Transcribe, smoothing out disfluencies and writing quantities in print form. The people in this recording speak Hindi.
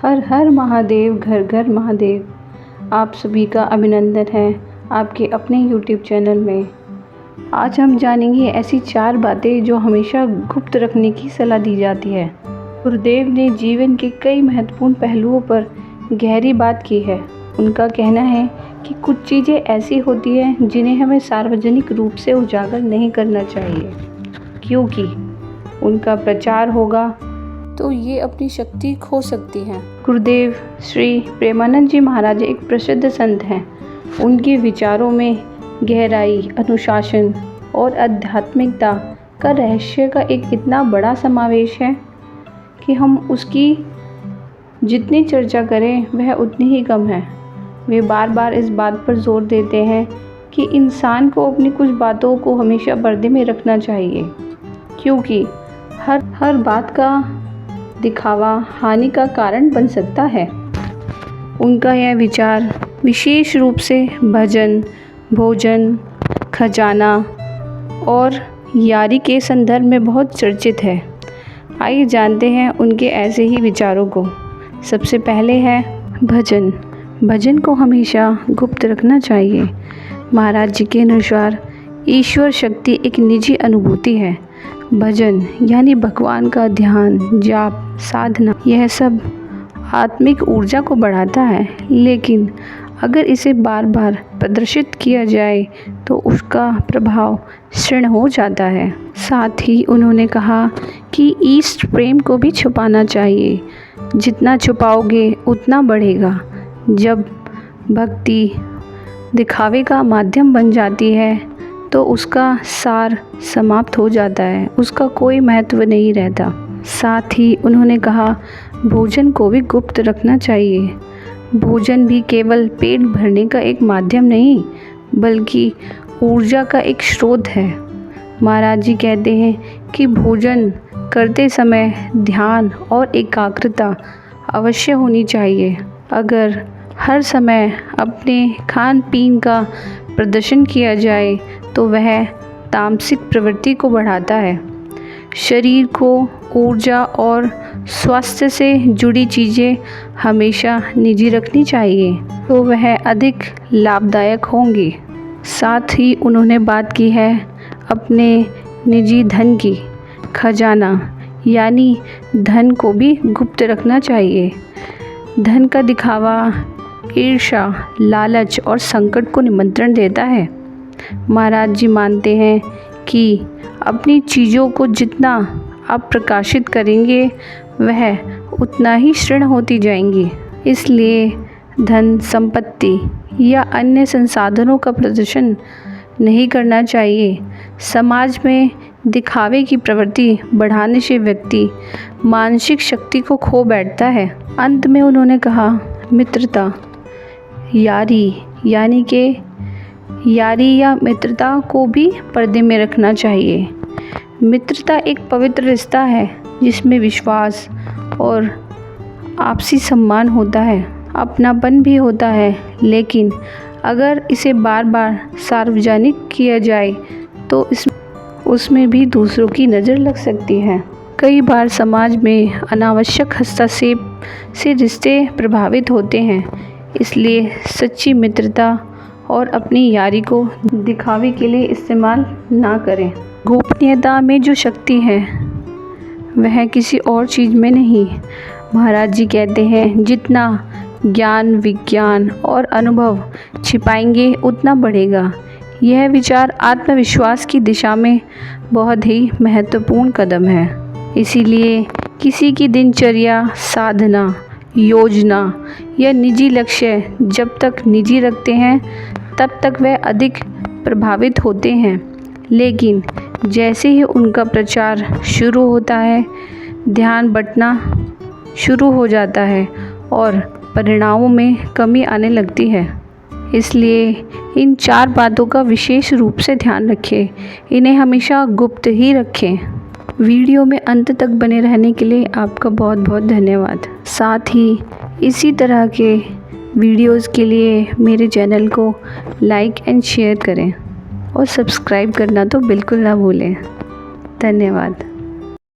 हर हर महादेव, घर घर महादेव। आप सभी का अभिनंदन है आपके अपने YouTube चैनल में। आज हम जानेंगे ऐसी 4 बातें जो हमेशा गुप्त रखने की सलाह दी जाती है। गुरुदेव ने जीवन के कई महत्वपूर्ण पहलुओं पर गहरी बात की है। उनका कहना है कि कुछ चीज़ें ऐसी होती हैं जिन्हें हमें सार्वजनिक रूप से उजागर नहीं करना चाहिए, क्योंकि उनका प्रचार होगा तो ये अपनी शक्ति खो सकती हैं। गुरुदेव श्री प्रेमानंद जी महाराज एक प्रसिद्ध संत हैं। उनके विचारों में गहराई, अनुशासन और आध्यात्मिकता का रहस्य का एक इतना बड़ा समावेश है कि हम उसकी जितनी चर्चा करें वह उतनी ही कम है। वे बार बार इस बात पर जोर देते हैं कि इंसान को अपनी कुछ बातों को हमेशा पर्दे में रखना चाहिए, क्योंकि हर बात का दिखावा हानि का कारण बन सकता है। उनका यह विचार विशेष रूप से भजन, भोजन, खजाना और यारी के संदर्भ में बहुत चर्चित है। आइए जानते हैं उनके ऐसे ही विचारों को। सबसे पहले है भजन। भजन को हमेशा गुप्त रखना चाहिए। महाराज जी के अनुसार ईश्वर शक्ति एक निजी अनुभूति है। भजन यानी भगवान का ध्यान, जाप, साधना, यह सब आत्मिक ऊर्जा को बढ़ाता है, लेकिन अगर इसे बार बार प्रदर्शित किया जाए तो उसका प्रभाव क्षीण हो जाता है। साथ ही उन्होंने कहा कि इष्ट प्रेम को भी छुपाना चाहिए। जितना छुपाओगे उतना बढ़ेगा। जब भक्ति दिखावे का माध्यम बन जाती है तो उसका सार समाप्त हो जाता है, उसका कोई महत्व नहीं रहता। साथ ही उन्होंने कहा भोजन को भी गुप्त रखना चाहिए। भोजन भी केवल पेट भरने का एक माध्यम नहीं, बल्कि ऊर्जा का एक स्रोत है। महाराज जी कहते हैं कि भोजन करते समय ध्यान और एकाग्रता अवश्य होनी चाहिए। अगर हर समय अपने खान पीन का प्रदर्शन किया जाए तो वह तामसिक प्रवृत्ति को बढ़ाता है। शरीर को ऊर्जा और स्वास्थ्य से जुड़ी चीज़ें हमेशा निजी रखनी चाहिए, तो वह अधिक लाभदायक होंगी। साथ ही उन्होंने बात की है अपने निजी धन की। खजाना यानी धन को भी गुप्त रखना चाहिए। धन का दिखावा ईर्ष्या, लालच और संकट को निमंत्रण देता है। महाराज जी मानते हैं कि अपनी चीज़ों को जितना आप प्रकाशित करेंगे वह उतना ही क्षीण होती जाएंगी। इसलिए धन, संपत्ति या अन्य संसाधनों का प्रदर्शन नहीं करना चाहिए। समाज में दिखावे की प्रवृत्ति बढ़ाने से व्यक्ति मानसिक शक्ति को खो बैठता है। अंत में उन्होंने कहा मित्रता, यारी यानी कि यारी या मित्रता को भी पर्दे में रखना चाहिए। मित्रता एक पवित्र रिश्ता है जिसमें विश्वास और आपसी सम्मान होता है, अपनापन भी होता है, लेकिन अगर इसे बार बार सार्वजनिक किया जाए तो उसमें भी दूसरों की नज़र लग सकती है। कई बार समाज में अनावश्यक हस्तक्षेप से रिश्ते प्रभावित होते हैं। इसलिए सच्ची मित्रता और अपनी यारी को दिखावे के लिए इस्तेमाल ना करें। गोपनीयता में जो शक्ति है वह किसी और चीज़ में नहीं। महाराज जी कहते हैं जितना ज्ञान, विज्ञान और अनुभव छिपाएंगे उतना बढ़ेगा। यह विचार आत्मविश्वास की दिशा में बहुत ही महत्वपूर्ण कदम है। इसीलिए किसी की दिनचर्या, साधना, योजना या निजी लक्ष्य जब तक निजी रखते हैं तब तक वह अधिक प्रभावित होते हैं, लेकिन जैसे ही उनका प्रचार शुरू होता है ध्यान बंटना शुरू हो जाता है और परिणामों में कमी आने लगती है। इसलिए इन 4 बातों का विशेष रूप से ध्यान रखें। इन्हें हमेशा गुप्त ही रखें। वीडियो में अंत तक बने रहने के लिए आपका बहुत बहुत धन्यवाद। साथ ही इसी तरह के वीडियोस के लिए मेरे चैनल को लाइक एंड शेयर करें और सब्सक्राइब करना तो बिल्कुल ना भूलें। धन्यवाद।